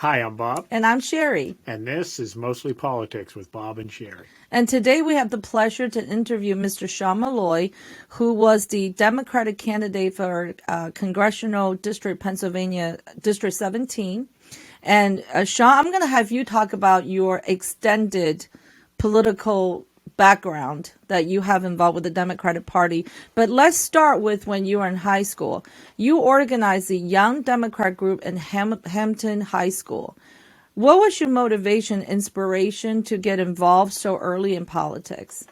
Hi, I'm Bob, And I'm Sherry. and this is Mostly Politics with Bob and Sherry. And today we have the pleasure to interview Mr. Sean Meloy, who was the Democratic candidate for Congressional District, Pennsylvania, District 17. And Sean, I'm going to have you talk about your extended political background that you have involved with the Democratic Party. But let's start with when you were in high school. You organized the Young Democrat group in Hampton High School. What was your motivation, inspiration to get involved so early in politics?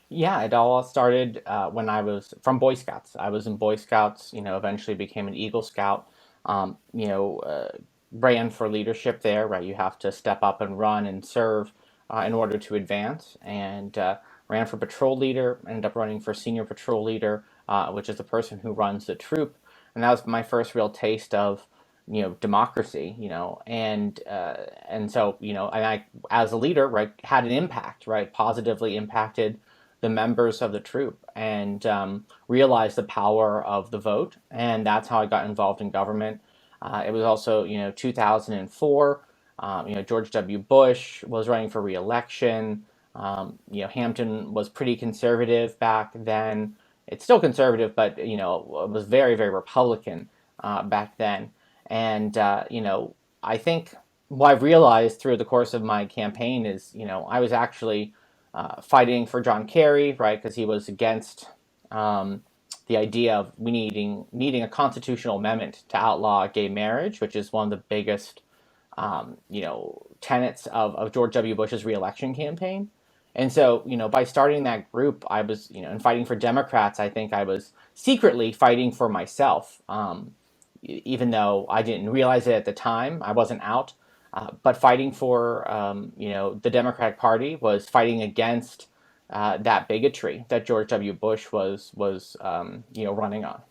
Yeah, it all started when I was from Boy Scouts. I was in Boy Scouts, eventually became an Eagle Scout, um, you know, uh, ran for leadership there, right? You have to step up and run and serve in order to advance, and ran for patrol leader, ended up running for senior patrol leader, which is the person who runs the troop. And that was my first real taste of, democracy, and so, and I, as a leader, right, had an impact, right, positively impacted the members of the troop and realized the power of the vote. And that's how I got involved in government. It was also, 2004. George W. Bush was running for re-election. Hampton was pretty conservative back then. It's still conservative, but it was very, very Republican back then. And I think what I've realized through the course of my campaign is, I was actually fighting for John Kerry, right, because he was against the idea of we needing a constitutional amendment to outlaw gay marriage, which is one of the biggest tenets of George W. Bush's reelection campaign. And so, by starting that group, I was, and fighting for Democrats, I think I was secretly fighting for myself, even though I didn't realize it at the time. I wasn't out. But fighting for, the Democratic Party was fighting against that bigotry that George W. Bush was running on.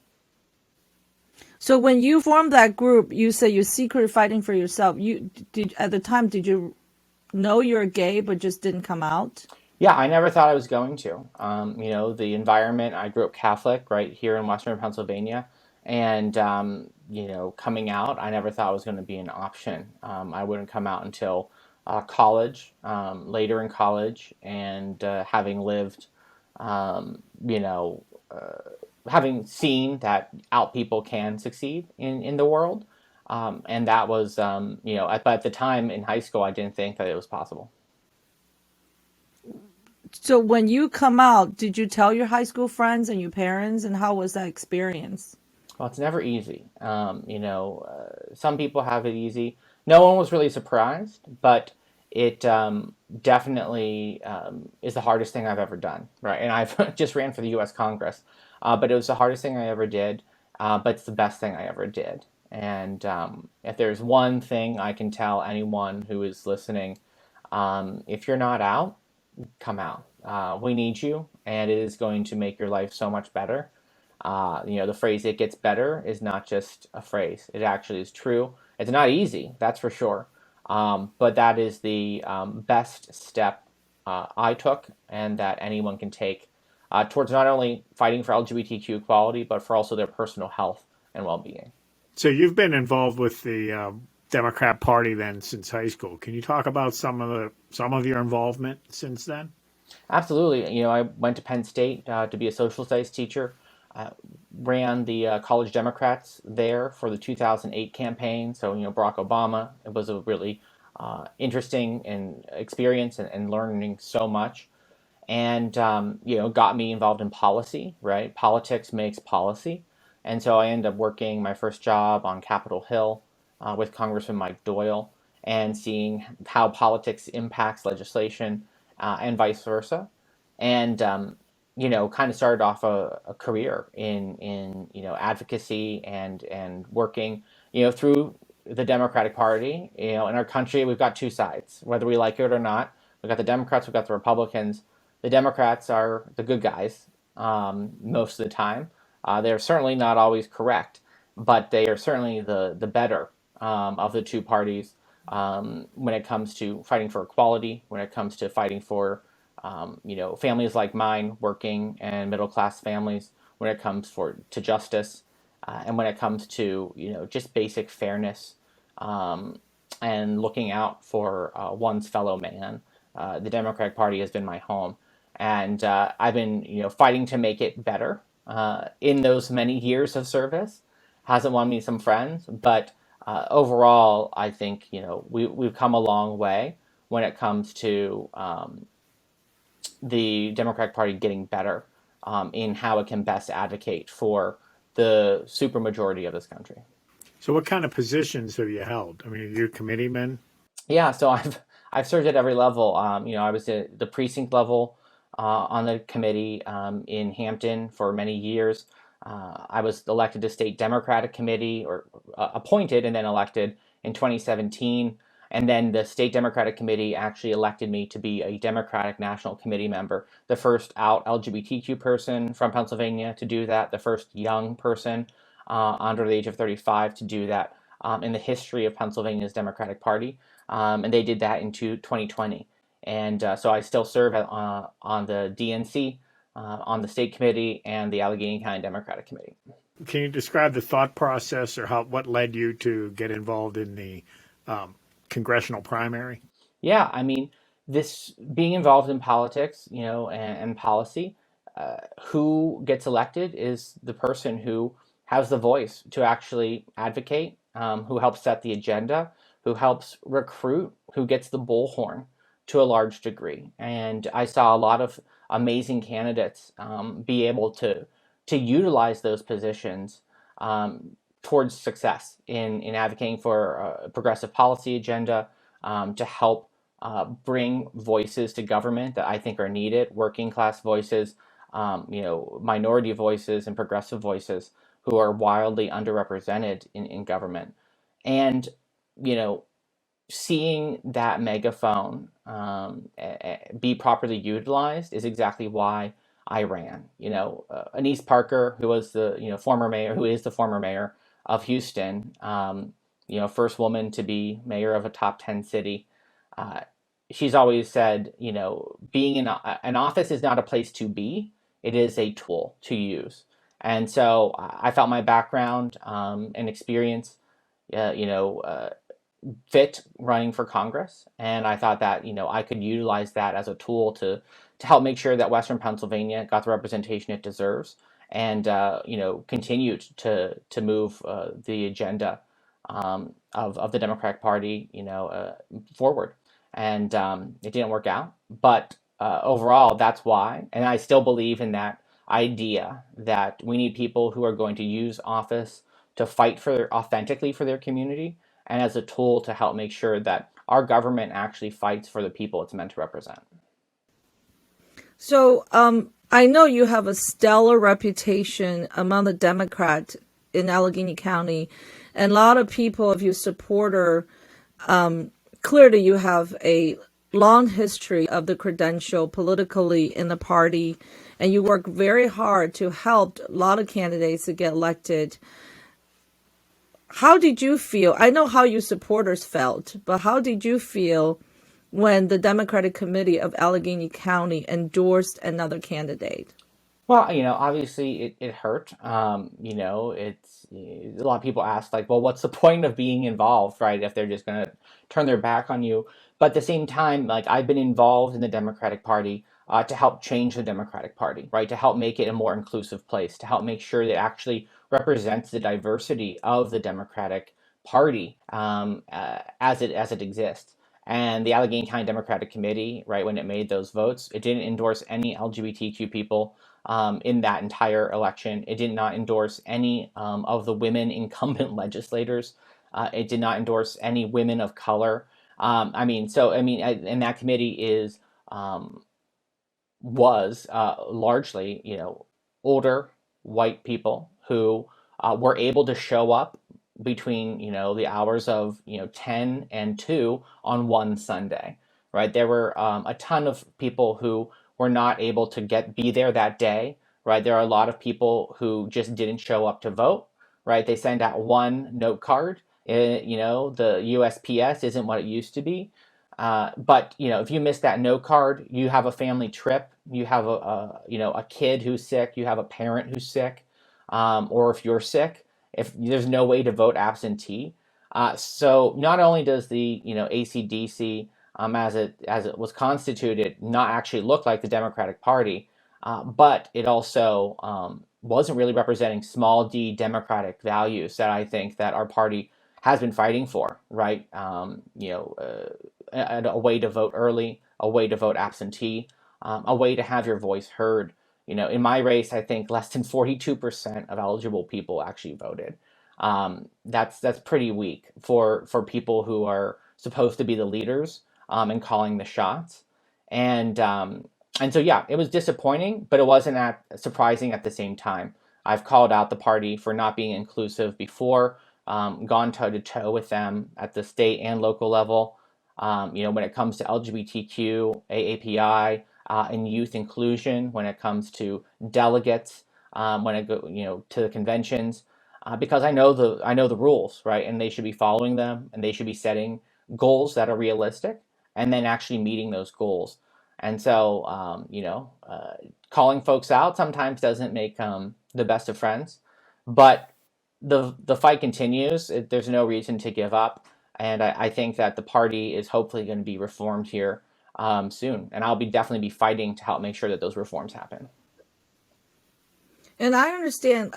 So when you formed that group, you say you're secretly fighting for yourself. You did at the time. Did you know you're gay but just didn't come out? Yeah, I never thought I was going to. The environment, I grew up Catholic right here in Western Pennsylvania. And, coming out, I never thought it was going to be an option. I wouldn't come out until college, later in college, and having lived, you know, having seen that out people can succeed in the world. And that was, but at the time in high school, I didn't think that it was possible. So when you come out, did you tell your high school friends and your parents, and how was that experience? Well, it's never easy. Some people have it easy. No one was really surprised, but it definitely is the hardest thing I've ever done. Right, and I've just ran for the U.S. Congress, but it was the hardest thing I ever did. But it's the best thing I ever did. And if there's one thing I can tell anyone who is listening, if you're not out, come out. We need you, and it is going to make your life so much better. The phrase "it gets better" is not just a phrase; it actually is true. It's not easy, that's for sure, but that is the best step I took, and that anyone can take towards not only fighting for LGBTQ equality, but for also their personal health and well-being. So you've been involved with the Democrat Party then since high school. Can you talk about some of your involvement since then? Absolutely. I went to Penn State to be a social studies teacher. Uh, Ran the College Democrats there for the 2008 campaign. So, Barack Obama. It was a really interesting and experience and learning so much. And, got me involved in policy, right? Politics makes policy. And so I ended up working my first job on Capitol Hill with Congressman Mike Doyle and seeing how politics impacts legislation and vice versa. And kind of started off a career in advocacy and working through the Democratic Party. In our country, we've got two sides, whether we like it or not. We've got the Democrats, we've got the Republicans. The Democrats are the good guys most of the time. They're certainly not always correct, but they are certainly the better of the two parties when it comes to fighting for equality, when it comes to fighting for families like mine, working and middle class families, when it comes to justice, and when it comes to just basic fairness, um, and looking out for one's fellow man. The Democratic Party has been my home, and I've been fighting to make it better in those many years of service. Hasn't won me some friends, but overall, I think we've come a long way when it comes to the Democratic Party getting better in how it can best advocate for the supermajority of this country. So, what kind of positions have you held? I mean, are you a committeeman? Yeah, so I've served at every level. I was at the precinct level on the committee in Hampton for many years. I was elected to state Democratic committee, or appointed and then elected in 2017. And then the state Democratic committee actually elected me to be a Democratic National Committee member, the first out LGBTQ person from Pennsylvania to do that, the first young person under the age of 35 to do that in the history of Pennsylvania's Democratic Party. And they did that into 2020. And so I still serve on the DNC, on the state committee, and the Allegheny County Democratic Committee. Can you describe the thought process or what led you to get involved in the congressional primary? Yeah, I mean, this being involved in politics, and policy, who gets elected is the person who has the voice to actually advocate, who helps set the agenda, who helps recruit, who gets the bullhorn to a large degree. And I saw a lot of amazing candidates be able to utilize those positions towards success in advocating for a progressive policy agenda, to help bring voices to government that I think are needed, working class voices, minority voices, and progressive voices who are wildly underrepresented in government. And, you know, seeing that megaphone be properly utilized is exactly why I ran. Anise Parker, who was the former mayor, who is the former mayor of Houston, first woman to be mayor of a top 10 city. Uh, she's always said, being in an office is not a place to be; it is a tool to use. And so I felt my background and experience, uh, you know, uh, fit running for Congress, and I thought that I could utilize that as a tool to help make sure that Western Pennsylvania got the representation it deserves, and continued to move the agenda of the Democratic Party forward. And it didn't work out, but overall, that's why, and I still believe in that idea that we need people who are going to use office to fight for authentically for their community and as a tool to help make sure that our government actually fights for the people it's meant to represent. So, I know you have a stellar reputation among the Democrats in Allegheny County, and a lot of people of your supporter. Clearly, you have a long history of the credential politically in the party, and you work very hard to help a lot of candidates to get elected. How did you feel? I know how your supporters felt, but how did you feel when the Democratic Committee of Allegheny County endorsed another candidate? Well, obviously it hurt. It's a lot of people ask like, well, what's the point of being involved, right? If they're just going to turn their back on you. But at the same time, like I've been involved in the Democratic Party to help change the Democratic Party, right? To help make it a more inclusive place, to help make sure that it actually represents the diversity of the Democratic Party as it exists. And the Allegheny County Democratic Committee, right, when it made those votes, it didn't endorse any LGBTQ people in that entire election. It did not endorse any of the women incumbent legislators. It did not endorse any women of color. And that committee um, was largely, older white people who were able to show up between, the hours of, 10 and 2 on one Sunday, right? There were a ton of people who were not able to be there that day, right? There are a lot of people who just didn't show up to vote, right? They send out one note card. The USPS isn't what it used to be. But if you miss that note card, you have a family trip, you have a kid who's sick, you have a parent who's sick, or if you're sick, if there's no way to vote absentee, So not only does the ACDC, as it was constituted, not actually look like the Democratic Party, but it also wasn't really representing small d democratic values that I think that our party has been fighting for, right? A way to vote early, a way to vote absentee, a way to have your voice heard. In my race, I think less than 42% of eligible people actually voted. That's pretty weak for people who are supposed to be the leaders, and calling the shots. And and so yeah, it was disappointing, but it wasn't surprising at the same time. I've called out the party for not being inclusive before, gone toe to toe with them at the state and local level. When it comes to LGBTQ, AAPI, and youth inclusion, when it comes to delegates, when it go to the conventions, because I know the rules, right, and they should be following them, and they should be setting goals that are realistic, and then actually meeting those goals. And so, calling folks out sometimes doesn't make the best of friends, but the fight continues. There's no reason to give up, and I think that the party is hopefully going to be reformed here soon, and I'll be definitely be fighting to help make sure that those reforms happen. And I understand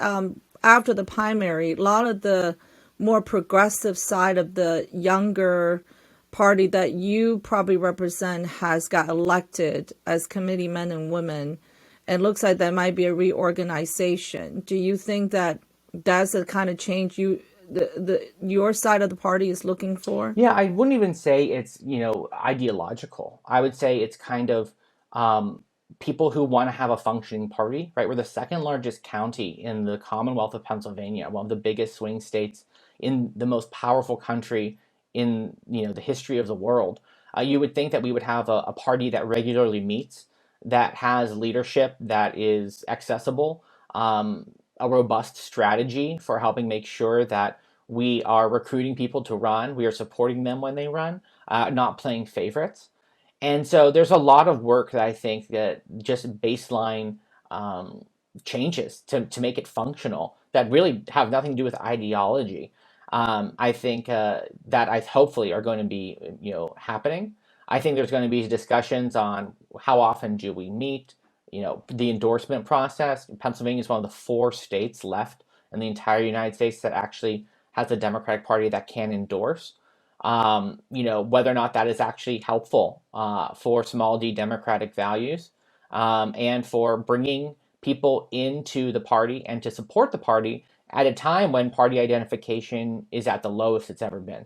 after the primary, a lot of the more progressive side of the younger party that you probably represent has got elected as committee men and women. It looks like that might be a reorganization. Do you think that that's the kind of change the your side of the party is looking for? Yeah, I wouldn't even say it's, ideological. I would say it's kind of people who want to have a functioning party, right? We're the second largest county in the Commonwealth of Pennsylvania, one of the biggest swing states in the most powerful country in, the history of the world. You would think that we would have a party that regularly meets, that has leadership that is accessible, a robust strategy for helping make sure that we are recruiting people to run. We are supporting them when they run, not playing favorites. And so there's a lot of work that I think that just baseline um, changes to make it functional that really have nothing to do with ideology. I think that I hopefully are going to be happening. I think there's going to be discussions on how often do we meet, the endorsement process. Pennsylvania is one of the four states left in the entire United States that actually has a Democratic Party that can endorse. Whether or not that is actually helpful for small d democratic values, and for bringing people into the party and to support the party at a time when party identification is at the lowest it's ever been.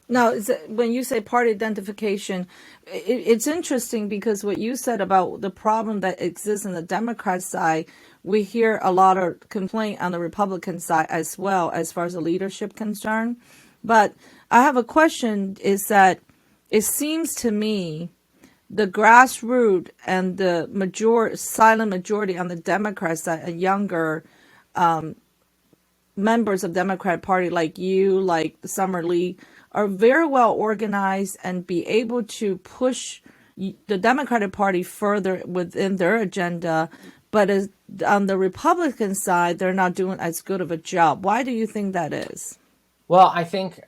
Now, when you say party identification, it's interesting because what you said about the problem that exists in the Democrat side, we hear a lot of complaint on the Republican side as well, as far as the leadership concern. But I have a question: is that it seems to me the grassroots and the silent majority on the Democrat side, and younger members of Democrat Party like you, like Summer Lee, are very well organized and be able to push the Democratic Party further within their agenda. But on the Republican side, they're not doing as good of a job. Why do you think that is? Well, I think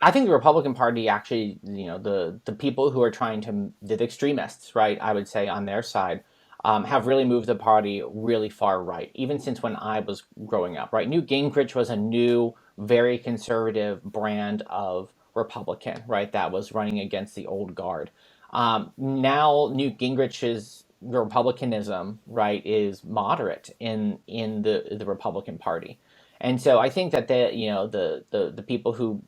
the Republican Party actually, the people who are trying to, the extremists, right, I would say on their side, have really moved the party really far right, even since when I was growing up, right? Newt Gingrich was a new, very conservative brand of Republican, right, that was running against the old guard. Now, Newt Gingrich's Republicanism, right, is moderate in the Republican Party. And so I think that the people who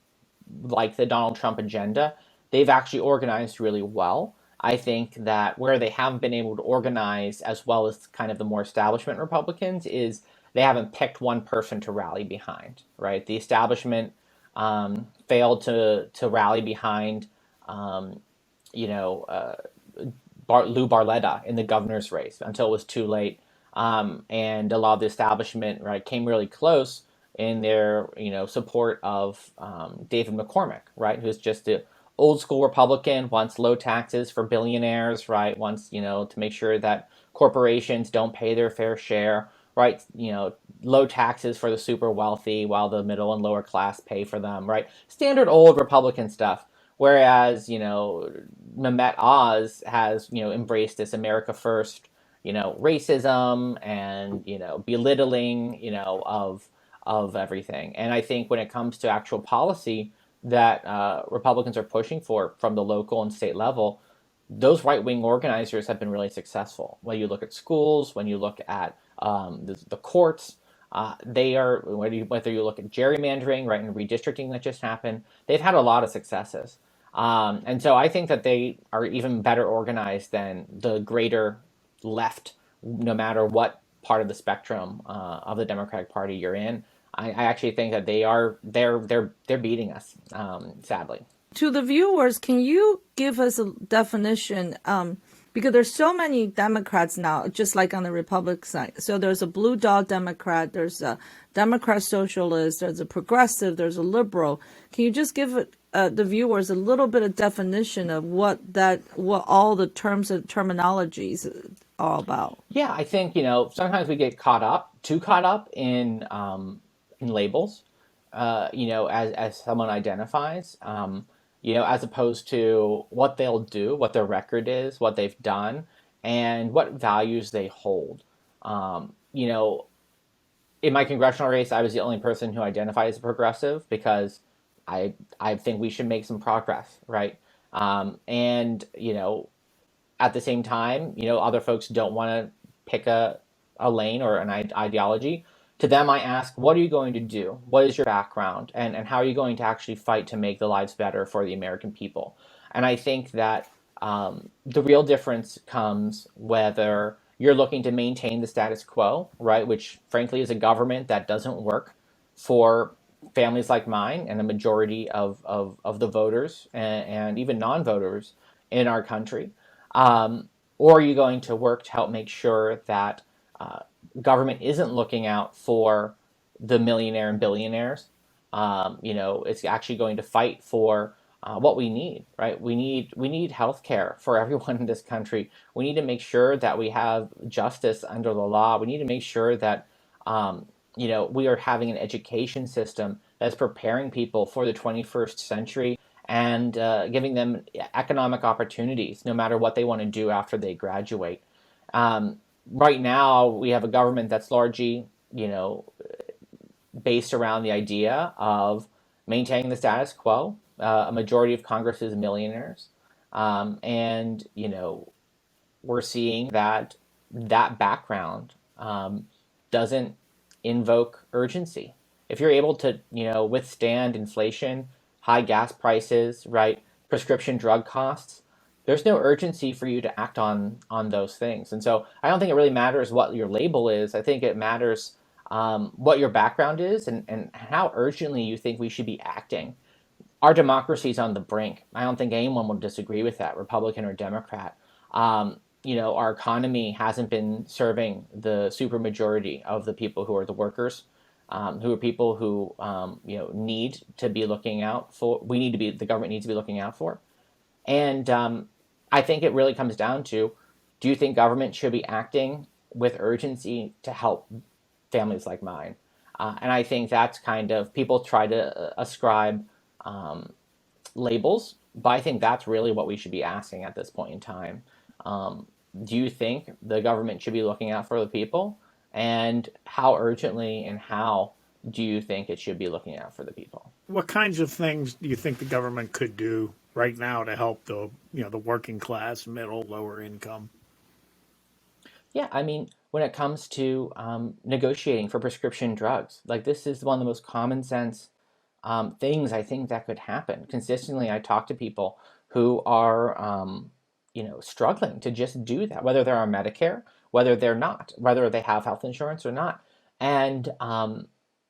like the Donald Trump agenda, they've actually organized really well. I think that where they haven't been able to organize as well as kind of the more establishment Republicans is they haven't picked one person to rally behind, right? The establishment failed to rally behind, um, you know, uh, Lou Barletta in the governor's race until it was too late. And a lot of the establishment, right, came really close in their, support of David McCormick, right, who's just a old school Republican, wants low taxes for billionaires, right, wants, to make sure that corporations don't pay their fair share, right? Low taxes for the super wealthy while the middle and lower class pay for them, right? Standard old Republican stuff. Whereas, Mehmet Oz has, embraced this America First, racism and, belittling, of everything. And I think when it comes to actual policy that Republicans are pushing for from the local and state level, those right wing organizers have been really successful. When you look at schools, when you look at the courts, they are, whether you look at gerrymandering, right, and redistricting that just happened, they've had a lot of successes. And so I think that they are even better organized than the greater left, no matter what part of the spectrum of the Democratic Party you're in. I actually think that they're beating us, sadly. To the viewers, can you give us a definition? Because there's so many Democrats now, just like on the Republican side. So there's a blue dog Democrat, there's a Democrat socialist, there's a progressive, there's a liberal. Can you just give the viewers a little bit of definition of what all the terms and terminologies are about? Yeah, I think sometimes we get too caught up in labels. As someone identifies. As opposed to what they'll do, what their record is, what they've done, and what values they hold. In my congressional race, I was the only person who identified as a progressive because I think we should make some progress, right? And at the same time, other folks don't want to pick a lane or an ideology. To them, I ask, what are you going to do? What is your background? And how are you going to actually fight to make the lives better for the American people? And I think that the real difference comes whether you're looking to maintain the status quo, right, which frankly is a government that doesn't work for families like mine and a majority of the voters and even non-voters in our country. Or are you going to work to help make sure that government isn't looking out for the millionaire and billionaires? It's actually going to fight for what we need, right? We need health care for everyone in this country. We need to make sure that we have justice under the law. We need to make sure that we are having an education system that's preparing people for the 21st century and giving them economic opportunities no matter what they want to do after they graduate. Right now, we have a government that's largely, based around the idea of maintaining the status quo. A majority of Congress is millionaires. And, we're seeing that background doesn't invoke urgency. If you're able to, withstand inflation, high gas prices, right, prescription drug costs, there's no urgency for you to act on those things. And so I don't think it really matters what your label is. I think it matters what your background is and how urgently you think we should be acting. Our democracy is on the brink. I don't think anyone would disagree with that, Republican or Democrat. Our economy hasn't been serving the supermajority of the people who are the workers, who are people who need to be looking out for. The government needs to be looking out for. And I think it really comes down to, do you think government should be acting with urgency to help families like mine? And I think that's kind of, people try to ascribe labels, but I think that's really what we should be asking at this point in time. Do you think the government should be looking out for the people? And how urgently and how do you think it should be looking out for the people? What kinds of things do you think the government could do right now to help the working class, middle, lower income? Yeah, I mean, when it comes to negotiating for prescription drugs, like, this is one of the most common sense things I think that could happen. Consistently, I talk to people who are, struggling to just do that, whether they're on Medicare, whether they're not, whether they have health insurance or not. And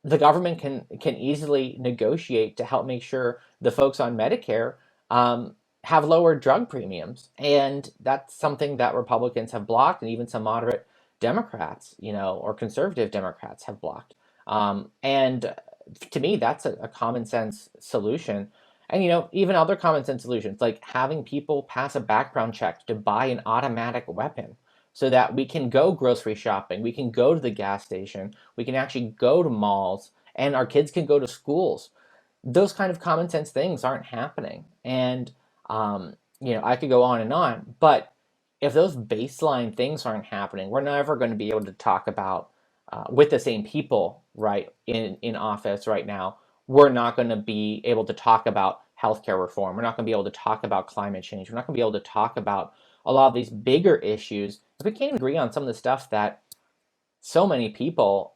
the government can easily negotiate to help make sure the folks on Medicare have lower drug premiums. And that's something that Republicans have blocked, and even some moderate Democrats, or conservative Democrats have blocked. And to me, that's a common sense solution. And, even other common sense solutions, like having people pass a background check to buy an automatic weapon so that we can go grocery shopping, we can go to the gas station, we can actually go to malls, and our kids can go to schools. Those kind of common sense things aren't happening. And, I could go on and on, but if those baseline things aren't happening, we're never going to be able to talk about, with the same people, right, in office right now, we're not going to be able to talk about healthcare reform. We're not going to be able to talk about climate change. We're not going to be able to talk about a lot of these bigger issues if we can't agree on some of the stuff that so many people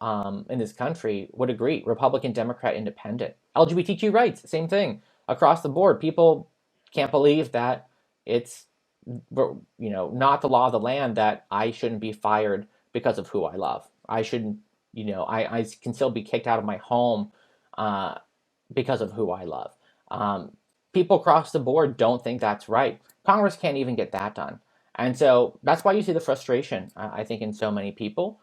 in this country would agree. Republican, Democrat, Independent. LGBTQ rights, same thing across the board. People can't believe that it's not the law of the land that I shouldn't be fired because of who I love. I shouldn't, I can still be kicked out of my home uh, because of who I love. Um, People across the board don't think that's right. Congress can't even get that done. And so that's why you see the frustration, I think, in so many people.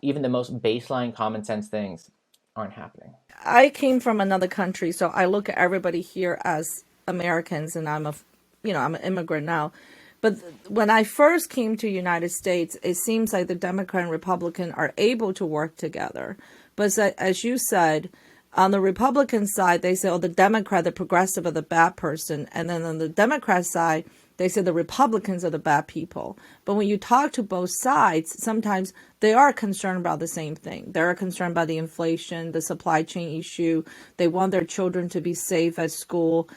Even the most baseline common sense things aren't happening. I came from another country, so I look at everybody here as Americans, and I'm an immigrant now. But when I first came to United States, it seems like the Democrat and Republican are able to work together. But as you said, on the Republican side, they say, oh, the Democrat, the progressive, are the bad person. And then on the Democrat side, they say the Republicans are the bad people. But when you talk to both sides, sometimes they are concerned about the same thing. They're concerned about the inflation, the supply chain issue. They want their children to be safe at school.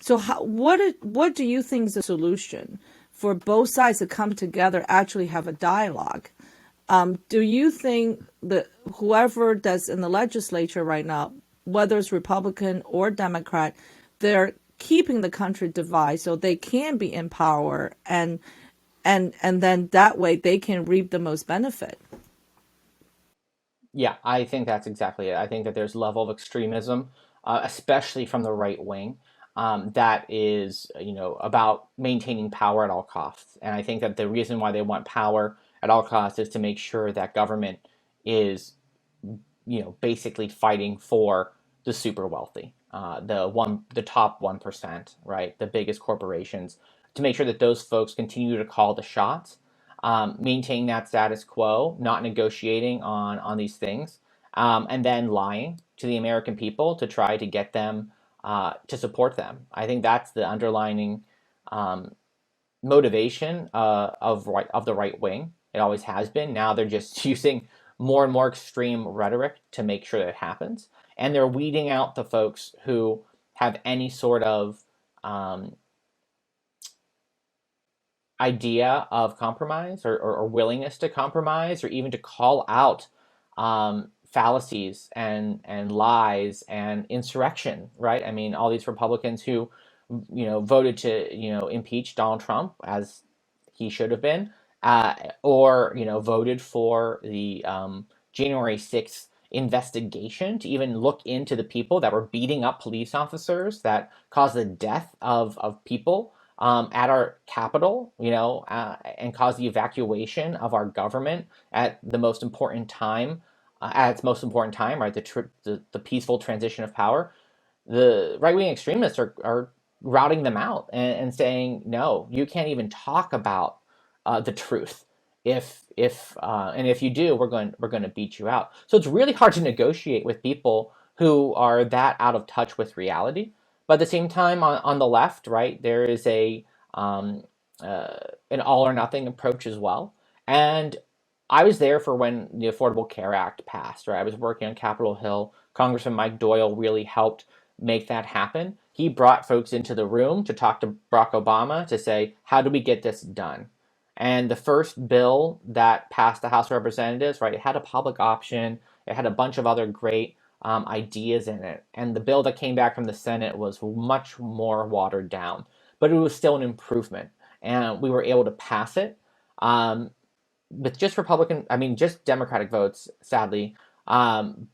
So what do you think is the solution for both sides to come together, actually have a dialogue? Do you think that whoever that's in the legislature right now, whether it's Republican or Democrat, they're keeping the country divided so they can be in power, and then that way they can reap the most benefit? Yeah, I think that's exactly it. I think that there's a level of extremism, especially from the right wing, that is, about maintaining power at all costs. And I think that the reason why they want power at all costs is to make sure that government is, basically fighting for the super wealthy, the top 1%, right, the biggest corporations, to make sure that those folks continue to call the shots, maintain that status quo, not negotiating on these things, and then lying to the American people to try to get them to support them. I think that's the underlining um, motivation of the right wing. It always has been. Now they're just using more and more extreme rhetoric to make sure that it happens, and they're weeding out the folks who have any sort of um, idea of compromise, or willingness to compromise, or even to call out fallacies and lies and insurrection. Right? I mean, all these Republicans who voted to impeach Donald Trump, as he should have been, or voted for the January 6th investigation to even look into the people that were beating up police officers that caused the death of people at our capital, and caused the evacuation of our government at the most important time, at its most important time, right? The peaceful transition of power. The right wing extremists are routing them out, and saying, no, you can't even talk about the truth. If you do, we're going to beat you out. So it's really hard to negotiate with people who are that out of touch with reality. But at the same time, on the left, right, there is um, uh, an all or nothing approach as well. And I was there for when the Affordable Care Act passed. Right, I was working on Capitol Hill. Congressman Mike Doyle really helped make that happen. He brought folks into the room to talk to Barack Obama to say, how do we get this done? And the first bill that passed the House of Representatives, right, it had a public option. It had a bunch of other great ideas in it. And the bill that came back from the Senate was much more watered down, but it was still an improvement. And we were able to pass it um, with just Democratic votes, sadly. Um,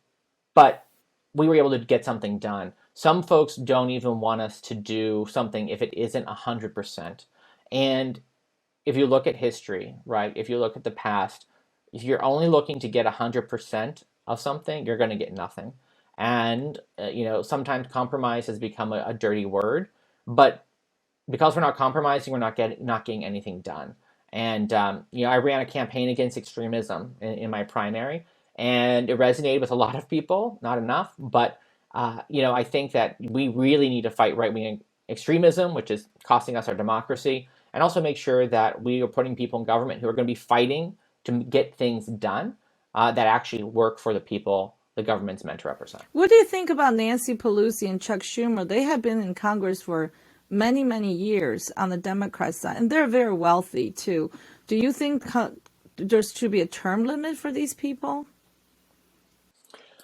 but we were able to get something done. Some folks don't even want us to do something if it isn't 100%. And if you look at history, right, if you look at the past, if you're only looking to get 100% of something, you're going to get nothing. And, sometimes compromise has become a dirty word, but because we're not compromising, we're not getting anything done. And I ran a campaign against extremism in my primary, and it resonated with a lot of people, not enough. But I think that we really need to fight right wing extremism, which is costing us our democracy, and also make sure that we are putting people in government who are going to be fighting to get things done that actually work for the people the government's meant to represent. What do you think about Nancy Pelosi and Chuck Schumer? They have been in Congress for many, many years on the Democrat side, and they're very wealthy too. Do you think there should be a term limit for these people?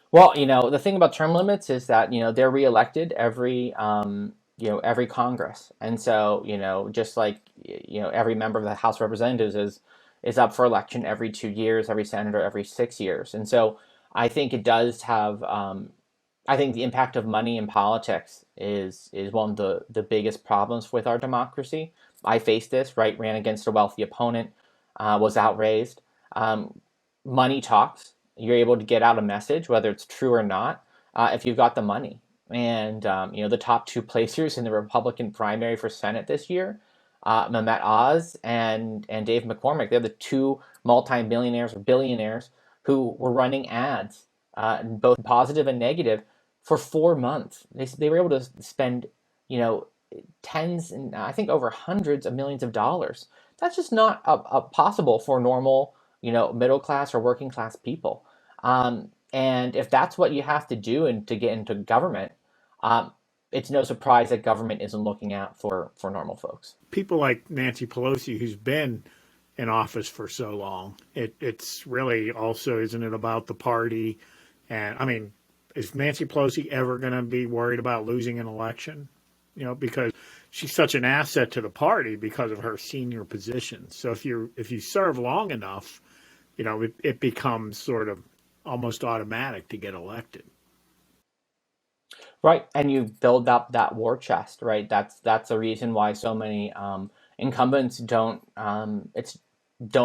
Well, the thing about term limits is that, they're reelected every Congress. And so, just like, every member of the House of Representatives is up for election every 2 years, every senator every 6 years. And so I think it does have, I think the impact of money in politics is one of the biggest problems with our democracy. I faced this, right? Ran against a wealthy opponent, was outraised. Money talks. You're able to get out a message, whether it's true or not, if you've got the money. And the top two placers in the Republican primary for Senate this year, Mehmet Oz and Dave McCormick, they're the two multi-millionaires or billionaires who were running ads, both positive and negative, for 4 months. They were able to spend, tens and I think over hundreds of millions of dollars. That's just not possible for normal, middle class or working class people. And if that's what you have to do and to get into government, it's no surprise that government isn't looking out for normal folks. People like Nancy Pelosi, who's been in office for so long, it's really also, isn't it, about the party? And I mean, is Nancy Pelosi ever going to be worried about losing an election? Because she's such an asset to the party because of her senior position. So if you serve long enough, it becomes sort of almost automatic to get elected. Right, and you build up that war chest, right? That's the reason why so many incumbents don't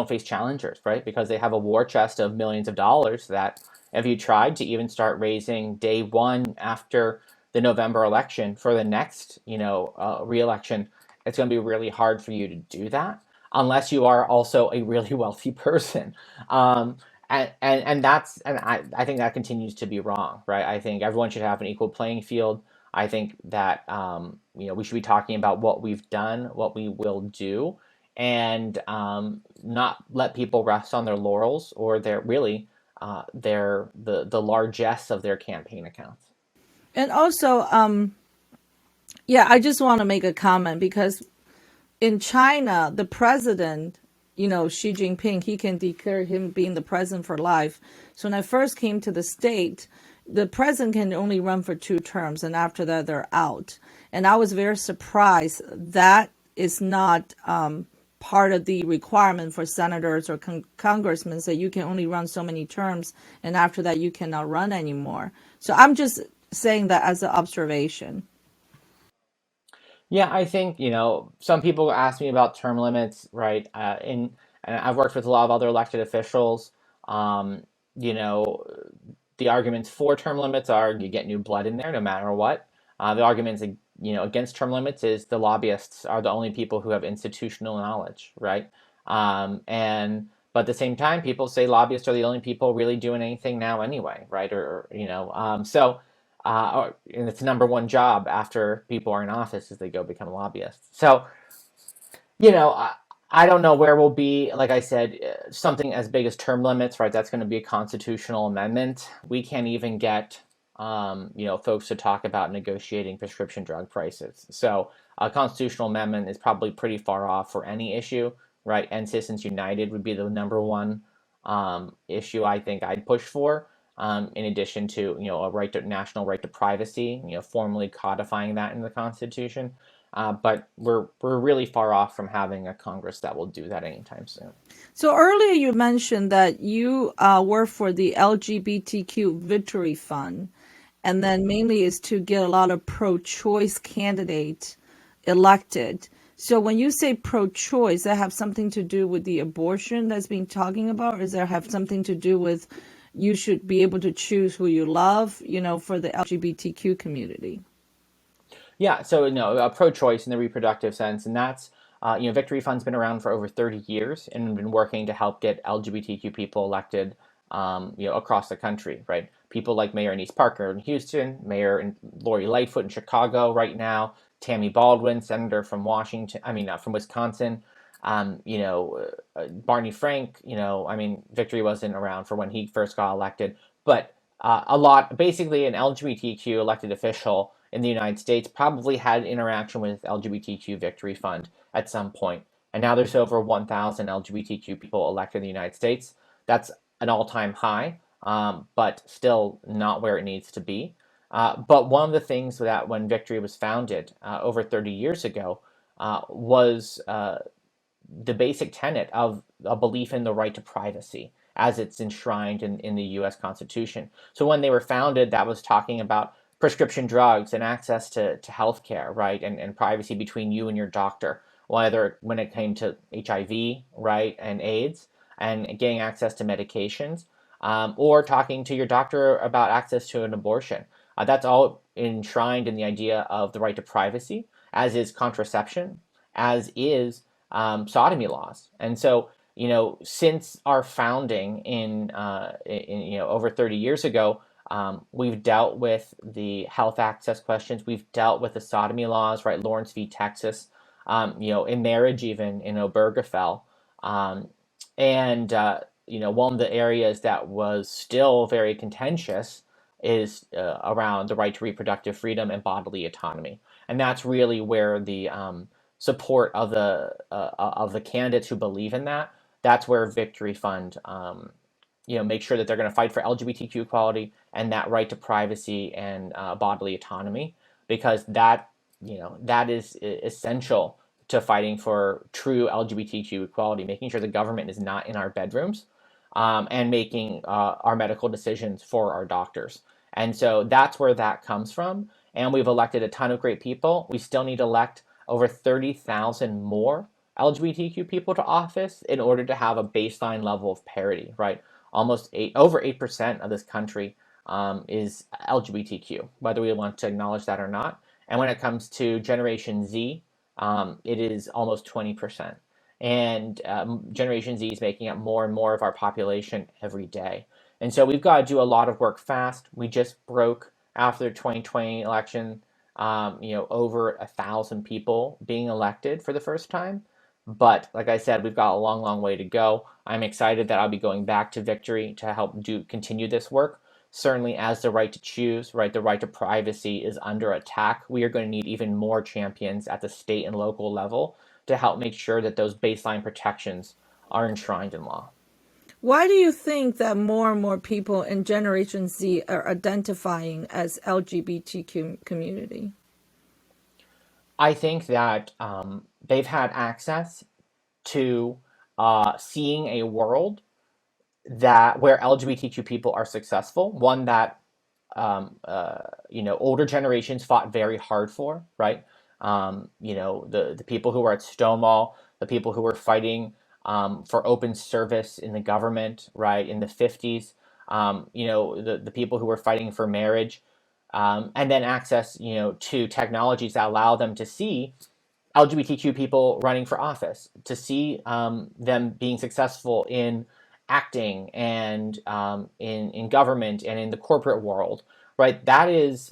face challengers, right? Because they have a war chest of millions of dollars that if you tried to even start raising day one after the November election for the next, re-election, it's going to be really hard for you to do that unless you are also a really wealthy person. I think that continues to be wrong, right? I think everyone should have an equal playing field. I think that we should be talking about what we've done, what we will do, and not let people rest on their laurels or the largesse of their campaign accounts. And also, yeah, I just want to make a comment because in China, the president, Xi Jinping, he can declare him being the president for life. So when I first came to the state, the president can only run for 2 terms, and after that, they're out. And I was very surprised that is not part of the requirement for senators or congressmen, that you can only run so many terms, and after that, you cannot run anymore. So I'm just saying that as an observation. Yeah, I think, some people ask me about term limits, right? And I've worked with a lot of other elected officials. Um, you know, the arguments for term limits are you get new blood in there no matter what. The arguments, against term limits is the lobbyists are the only people who have institutional knowledge, right? But at the same time, people say lobbyists are the only people really doing anything now anyway, right? And it's the number one job after people are in office is they go become lobbyists. So, you know, I, I don't know where we'll be. Like I said, something as big as term limits, right? That's going to be a constitutional amendment. We can't even get, folks to talk about negotiating prescription drug prices. So a constitutional amendment is probably pretty far off for any issue, right? And Citizens United would be the number one issue I think I'd push for. In addition to a national right to privacy, formally codifying that in the Constitution. But we're really far off from having a Congress that will do that anytime soon. So earlier you mentioned that you work for the LGBTQ Victory Fund, and then mainly is to get a lot of pro-choice candidates elected. So when you say pro-choice, that have something to do with the abortion that's been talking about, or does that have something to do with you should be able to choose who you love, for the LGBTQ community? Yeah, so no, pro-choice in the reproductive sense, and that's Victory Fund's been around for over 30 years and been working to help get LGBTQ people elected, across the country, right? People like Mayor Anise Parker in Houston, Mayor Lori Lightfoot in Chicago right now, Tammy Baldwin, Senator from Washington, I mean, not from Wisconsin, Barney Frank, Victory wasn't around for when he first got elected, but basically an LGBTQ elected official in the United States probably had interaction with LGBTQ Victory Fund at some point. And now there's over 1,000 LGBTQ people elected in the United States. That's an all-time high, but still not where it needs to be. But one of the things that when Victory was founded over 30 years ago was the basic tenet of a belief in the right to privacy as it's enshrined in the US Constitution. So when they were founded, that was talking about prescription drugs and access to healthcare, right? And privacy between you and your doctor, whether when it came to HIV, right, and AIDS, and getting access to medications, or talking to your doctor about access to an abortion. That's all enshrined in the idea of the right to privacy, as is contraception, as is sodomy laws. And so, since our founding in over 30 years ago, we've dealt with the health access questions. We've dealt with the sodomy laws, right? Lawrence v. Texas, in marriage, even in Obergefell. One of the areas that was still very contentious is around the right to reproductive freedom and bodily autonomy. And that's really where the support of the candidates who believe in that. That's where Victory Fund, make sure that they're going to fight for LGBTQ equality and that right to privacy and bodily autonomy, because that is essential to fighting for true LGBTQ equality, making sure the government is not in our bedrooms, and making our medical decisions for our doctors. And so that's where that comes from. And we've elected a ton of great people. We still need to elect over 30,000 more LGBTQ people to office in order to have a baseline level of parity, right? Over 8% of this country is LGBTQ, whether we want to acknowledge that or not. And when it comes to Generation Z, it is almost 20%. And Generation Z is making up more and more of our population every day. And so we've got to do a lot of work fast. We just broke, after the 2020 election, over 1,000 people being elected for the first time. But like I said, we've got a long, long way to go. I'm excited that I'll be going back to Victory to help continue this work. Certainly, as the right to choose, right, the right to privacy is under attack, we are going to need even more champions at the state and local level to help make sure that those baseline protections are enshrined in law. Why do you think that more and more people in Generation Z are identifying as LGBTQ community? I think that they've had access to seeing a world where LGBTQ people are successful, one that older generations fought very hard for, right? The people who were at Stonewall, the people who were fighting for open service in the government, right, in the 50s, the people who were fighting for marriage, and then access, to technologies that allow them to see LGBTQ people running for office, to see them being successful in acting and in government and in the corporate world, right? That is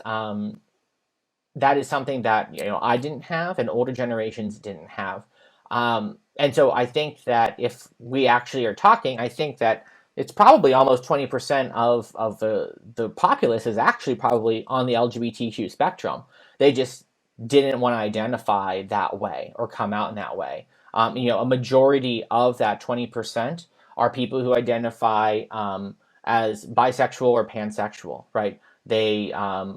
something that I didn't have and older generations didn't have. And so I think that if we actually are talking, I think that it's probably almost 20% of the populace is actually probably on the LGBTQ spectrum. They just didn't want to identify that way or come out in that way. A majority of that 20% are people who identify as bisexual or pansexual, right? They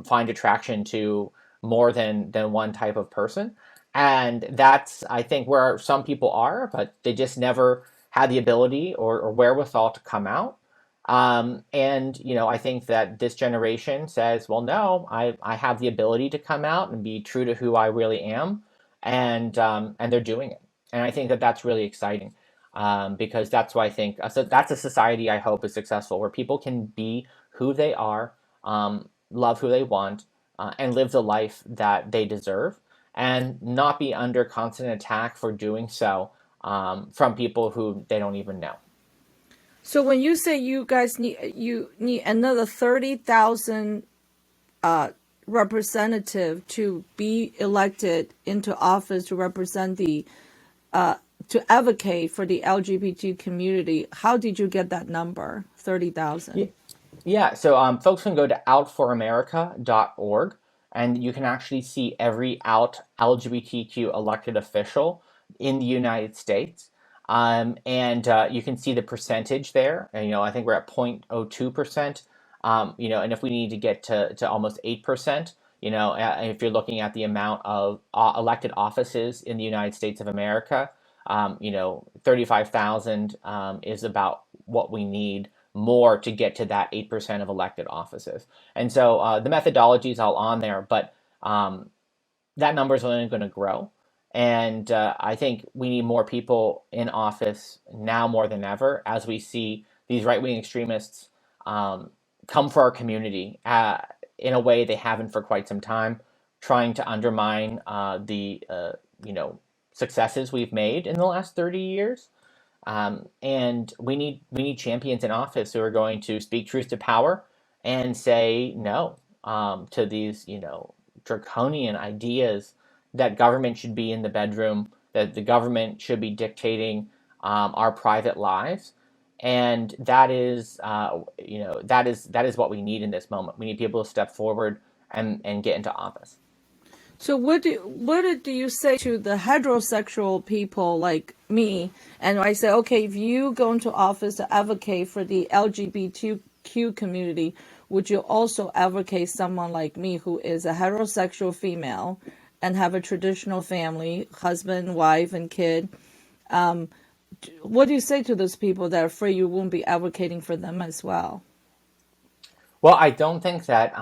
find attraction to more than one type of person. And that's, I think, where some people are, but they just never had the ability or wherewithal to come out. I think that this generation says, well, no, I have the ability to come out and be true to who I really am. And they're doing it. And I think that that's really exciting, because that's why I think so that's a society I hope is successful, where people can be who they are, love who they want, and live the life that they deserve. and not be under constant attack for doing so from people who they don't even know. So when you say you need another 30,000 representative to be elected into office to represent the to advocate for the LGBT community, how did you get that number, 30,000? Yeah, so folks can go to outforamerica.org, and you can actually see every out LGBTQ elected official in the United States. And you can see the percentage there. And, I think we're at 0.02%. And if we need to get to almost 8%, if you're looking at the amount of elected offices in the United States of America, 35,000 is about what we need more to get to that 8% of elected offices. And so the methodology is all on there, but that number is only going to grow. And I think we need more people in office now more than ever as we see these right wing extremists come for our community in a way they haven't for quite some time, trying to undermine the successes we've made in the last 30 years. And we need champions in office who are going to speak truth to power and say no to these draconian ideas that government should be in the bedroom, that the government should be dictating our private lives, and that is what we need in this moment. We need people to step forward and get into office. So what do you say to the heterosexual people like me? And I say, okay, if you go into office to advocate for the LGBTQ community, would you also advocate someone like me who is a heterosexual female and have a traditional family, husband, wife, and kid? What do you say to those people that are afraid you won't be advocating for them as well? Well, I don't think that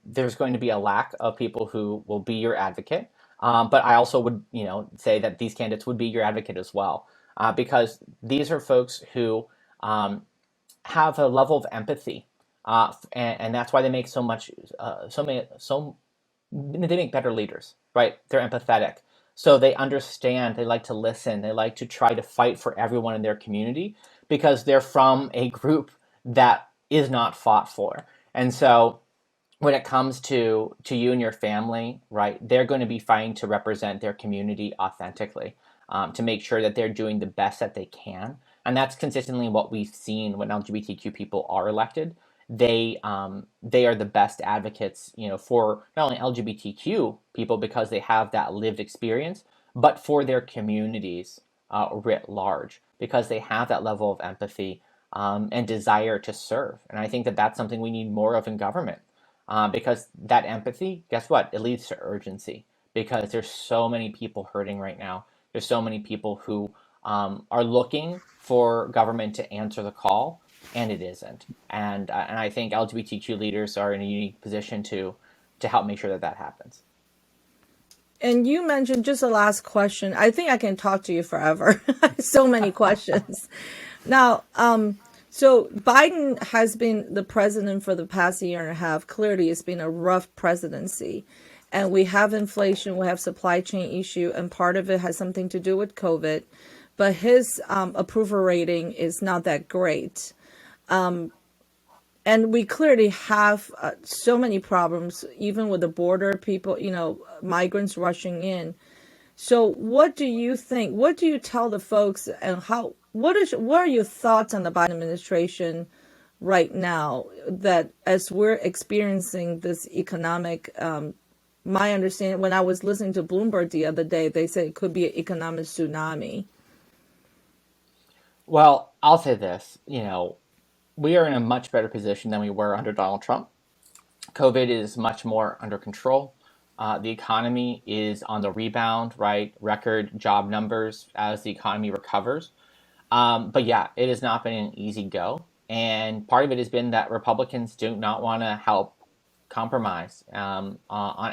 there's going to be a lack of people who will be your advocate. But I also would, say that these candidates would be your advocate as well, because these are folks who have a level of empathy, and that's why they make so much, they make better leaders, right? They're empathetic. So they understand, they like to listen, they like to try to fight for everyone in their community because they're from a group that is not fought for. And so when it comes to you and your family, right, they're going to be fighting to represent their community authentically, to make sure that they're doing the best that they can. And that's consistently what we've seen when LGBTQ people are elected. They are the best advocates, for not only LGBTQ people because they have that lived experience, but for their communities writ large because they have that level of empathy and desire to serve. And I think that that's something we need more of in government because that empathy, guess what? It leads to urgency because there's so many people hurting right now. There's so many people who are looking for government to answer the call, and it isn't. And I think LGBTQ leaders are in a unique position to help make sure that that happens. And you mentioned just the last question. I think I can talk to you forever. So many questions. Now, so Biden has been the president for the past year and a half. Clearly, it's been a rough presidency. And we have inflation, we have supply chain issue, and part of it has something to do with COVID. But his approval rating is not that great. And we clearly have so many problems, even with the border, people, migrants rushing in. So what do you think? What do you tell the folks and what are your thoughts on the Biden administration right now that as we're experiencing this economic, my understanding, when I was listening to Bloomberg the other day, they said it could be an economic tsunami. Well, I'll say this, we are in a much better position than we were under Donald Trump. COVID is much more under control. The economy is on the rebound, right? Record job numbers as the economy recovers. But yeah, it has not been an easy go. And part of it has been that Republicans do not want to help compromise on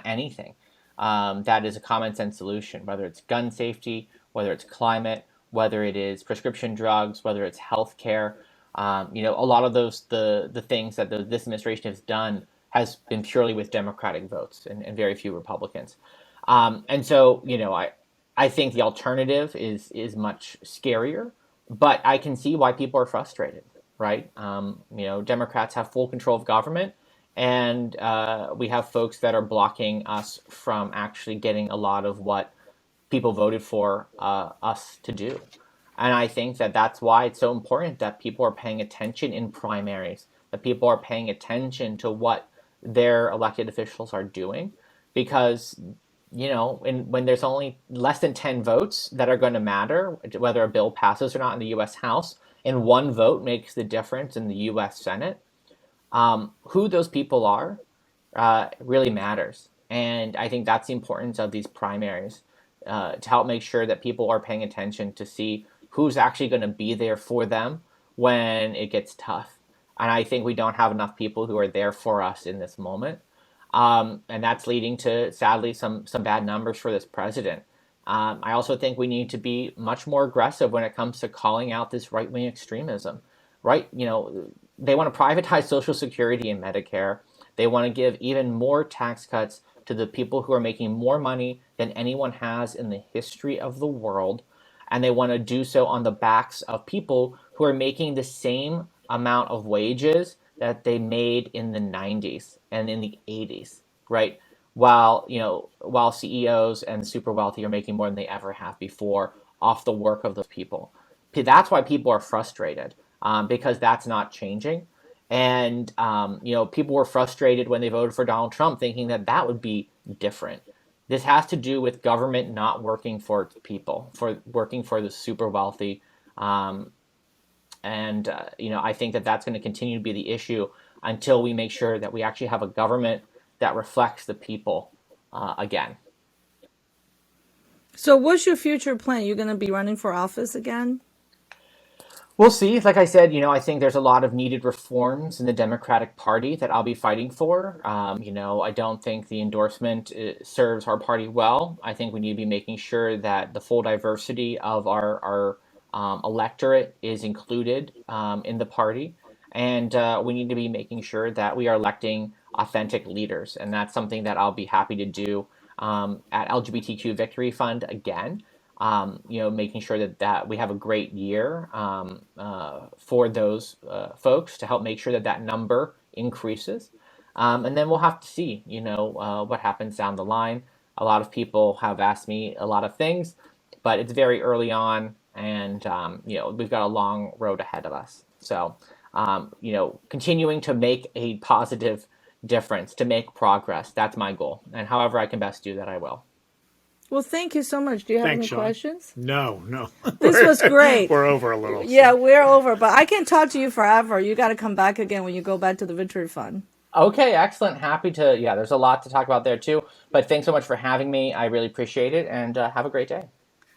anything that is a common sense solution, whether it's gun safety, whether it's climate, whether it is prescription drugs, whether it's healthcare. A lot of the things that this administration has done has been purely with Democratic votes and very few Republicans. And so, I think the alternative is much scarier, but I can see why people are frustrated, right? Democrats have full control of government, and we have folks that are blocking us from actually getting a lot of what people voted for us to do. And I think that that's why it's so important that people are paying attention in primaries, that people are paying attention to what their elected officials are doing, because when there's only less than 10 votes that are going to matter, whether a bill passes or not in the U.S. House, and one vote makes the difference in the U.S. Senate, who those people are really matters. And I think that's the importance of these primaries, to help make sure that people are paying attention to see who's actually going to be there for them when it gets tough. And I think we don't have enough people who are there for us in this moment. And that's leading to, sadly, some bad numbers for this president. I also think we need to be much more aggressive when it comes to calling out this right wing extremism. Right? They want to privatize Social Security and Medicare. They want to give even more tax cuts to the people who are making more money than anyone has in the history of the world. And they want to do so on the backs of people who are making the same amount of wages that they made in the 90s and in the 80s, right? While CEOs and super wealthy are making more than they ever have before off the work of those people. That's why people are frustrated, because that's not changing. And people were frustrated when they voted for Donald Trump, thinking that that would be different. This has to do with government not working for people, for working for the super wealthy. I think that that's going to continue to be the issue until we make sure that we actually have a government that reflects the people again. So, what's your future plan? You're going to be running for office again? We'll see. Like I said, I think there's a lot of needed reforms in the Democratic Party that I'll be fighting for. I don't think the endorsement serves our party well. I think we need to be making sure that the full diversity of our electorate is included in the party. And we need to be making sure that we are electing authentic leaders. And that's something that I'll be happy to do at LGBTQ Victory Fund again. Making sure that we have a great year for those folks to help make sure that number increases. And then we'll have to see, what happens down the line. A lot of people have asked me a lot of things, but it's very early on, and we've got a long road ahead of us. So, continuing to make a positive difference, to make progress, that's my goal. And however I can best do that, I will. Well, thank you so much. Do you have Thanks, any Sean. questions? No. This was great. We're over a little. Yeah, we're over, but I can talk to you forever. You got to come back again when you go back to the Victory Fund. Okay, excellent. Happy to. Yeah, there's a lot to talk about there too. But thanks so much for having me. I really appreciate it, and have a great day.